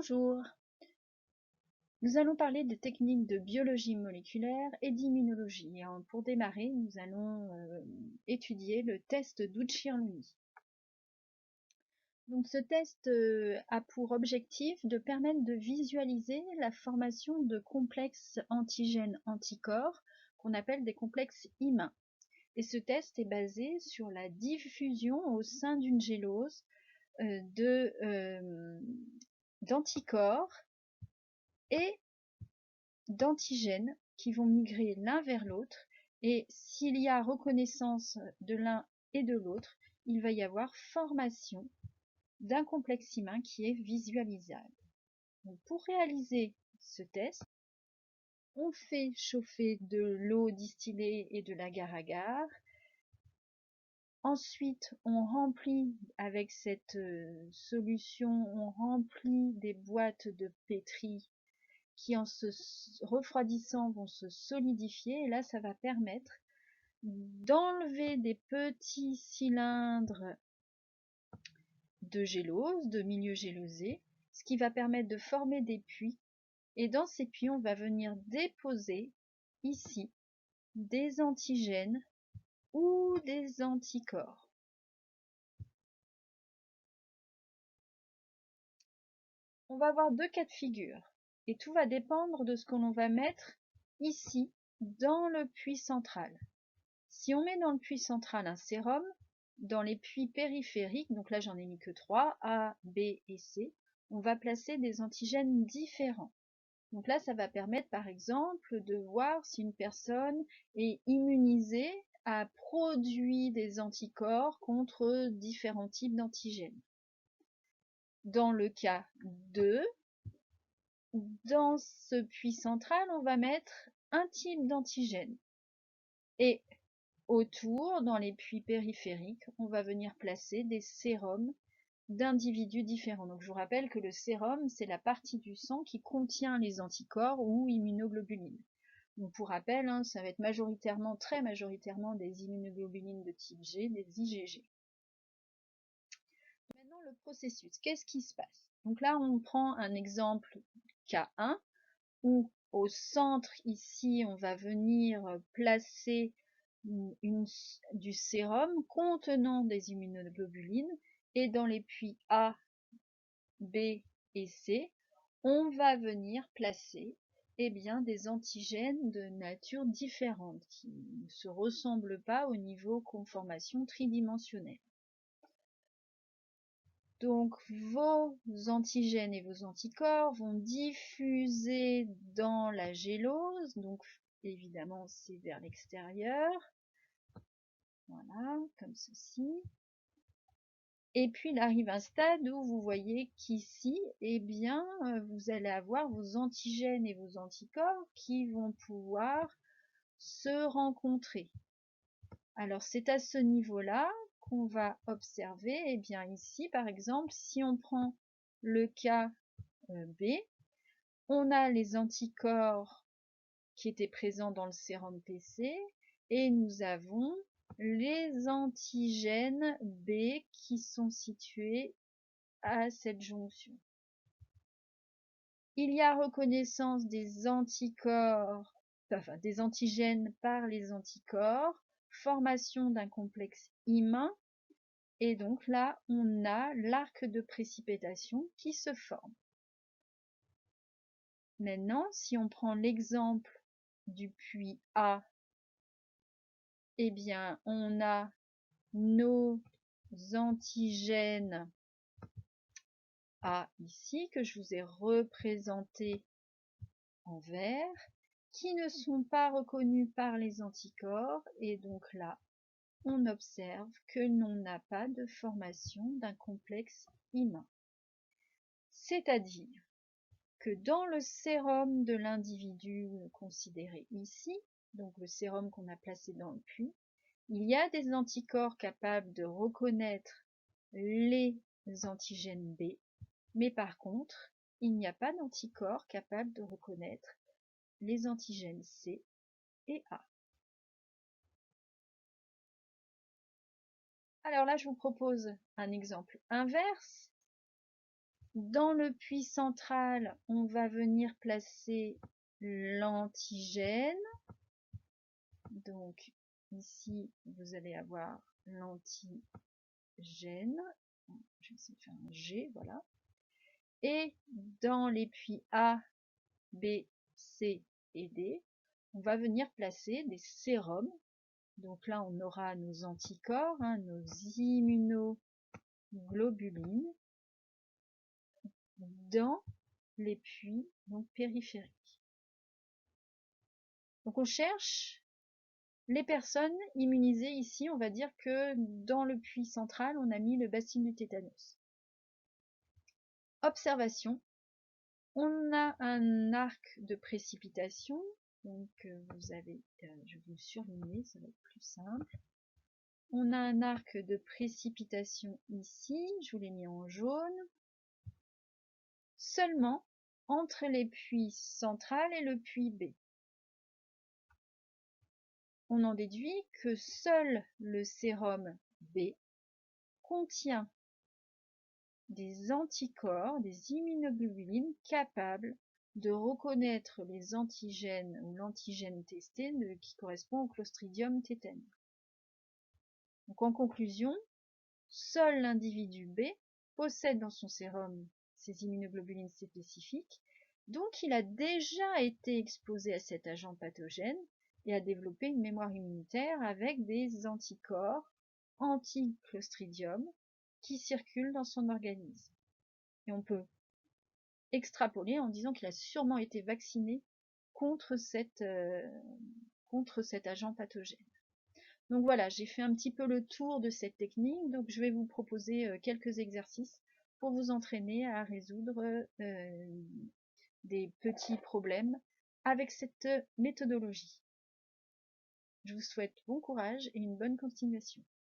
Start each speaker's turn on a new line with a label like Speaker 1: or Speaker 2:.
Speaker 1: Bonjour, nous allons parler des techniques de biologie moléculaire et d'immunologie. Pour démarrer, nous allons étudier le test d'Ucci-Arloni. Donc ce test a pour objectif de permettre de visualiser la formation de complexes antigènes-anticorps qu'on appelle des complexes IMA. Et ce test est basé sur la diffusion au sein d'une gélose d'anticorps et d'antigènes qui vont migrer l'un vers l'autre, et s'il y a reconnaissance de l'un et de l'autre, il va y avoir formation d'un complexe IMA qui est visualisable. Donc, pour réaliser ce test, on fait chauffer de l'eau distillée et de l'agar-agar. Ensuite, on remplit avec cette solution, on remplit des boîtes de pétri qui, en se refroidissant, vont se solidifier. Et là, ça va permettre d'enlever des petits cylindres de gélose, de milieu gélosé, ce qui va permettre de former des puits. Et dans ces puits, on va venir déposer ici des antigènes ou des anticorps. On va avoir deux cas de figure. Et tout va dépendre de ce que l'on va mettre ici dans le puits central. Si on met dans le puits central un sérum, dans les puits périphériques, donc là j'en ai mis que 3, A, B et C, on va placer des antigènes différents. Donc là, ça va permettre par exemple de voir si une personne est immunisée, a produit des anticorps contre différents types d'antigènes. Dans le cas 2, dans ce puits central, on va mettre un type d'antigène. Et autour, dans les puits périphériques, on va venir placer des sérums d'individus différents. Donc je vous rappelle que le sérum, c'est la partie du sang qui contient les anticorps ou immunoglobulines. Donc pour rappel, ça va être majoritairement, très majoritairement des immunoglobulines de type G, des IgG. Maintenant le processus, qu'est-ce qui se passe? Donc là on prend un exemple K1 où au centre ici on va venir placer du sérum contenant des immunoglobulines, et dans les puits A, B et C, on va venir placer des antigènes de nature différente qui ne se ressemblent pas au niveau conformation tridimensionnelle. Donc vos antigènes et vos anticorps vont diffuser dans la gélose, donc évidemment c'est vers l'extérieur, voilà, comme ceci. Et puis il arrive un stade où vous voyez qu'ici, vous allez avoir vos antigènes et vos anticorps qui vont pouvoir se rencontrer. Alors c'est à ce niveau-là qu'on va observer, ici par exemple, si on prend le cas B, on a les anticorps qui étaient présents dans le sérum PC, et nous avons les antigènes B qui sont situés à cette jonction. Il y a reconnaissance des anticorps, des antigènes par les anticorps, formation d'un complexe IMA, et donc là on a l'arc de précipitation qui se forme. Maintenant, si on prend l'exemple du puits A, on a nos antigènes A ici, que je vous ai représenté en vert, qui ne sont pas reconnus par les anticorps, et donc là, on observe que l'on n'a pas de formation d'un complexe IMA. C'est-à-dire que dans le sérum de l'individu considéré ici, donc le sérum qu'on a placé dans le puits, il y a des anticorps capables de reconnaître les antigènes B, mais par contre, il n'y a pas d'anticorps capables de reconnaître les antigènes C et A. Alors là, je vous propose un exemple inverse. Dans le puits central, on va venir placer l'antigène. Donc ici, vous allez avoir l'antigène. Je vais essayer de faire un G, voilà. Et dans les puits A, B, C et D, on va venir placer des sérums. Donc là, on aura nos anticorps, nos immunoglobulines dans les puits périphériques. Donc on cherche les personnes immunisées ici. On va dire que dans le puits central, on a mis le bacille du tétanos. Observation. On a un arc de précipitation. Donc vous avez, je vais vous le surligner, ça va être plus simple. On a un arc de précipitation ici, je vous l'ai mis en jaune. Seulement entre les puits central et le puits B. On en déduit que seul le sérum B contient des anticorps, des immunoglobulines capables de reconnaître les antigènes ou l'antigène testé qui correspond au Clostridium tetani. Donc en conclusion, seul l'individu B possède dans son sérum ces immunoglobulines spécifiques, donc il a déjà été exposé à cet agent pathogène et a développé une mémoire immunitaire avec des anticorps anti-Clostridium qui circulent dans son organisme. Et on peut extrapoler en disant qu'il a sûrement été vacciné contre cet agent pathogène. Donc voilà, j'ai fait un petit peu le tour de cette technique. Donc je vais vous proposer quelques exercices pour vous entraîner à résoudre des petits problèmes avec cette méthodologie. Je vous souhaite bon courage et une bonne continuation.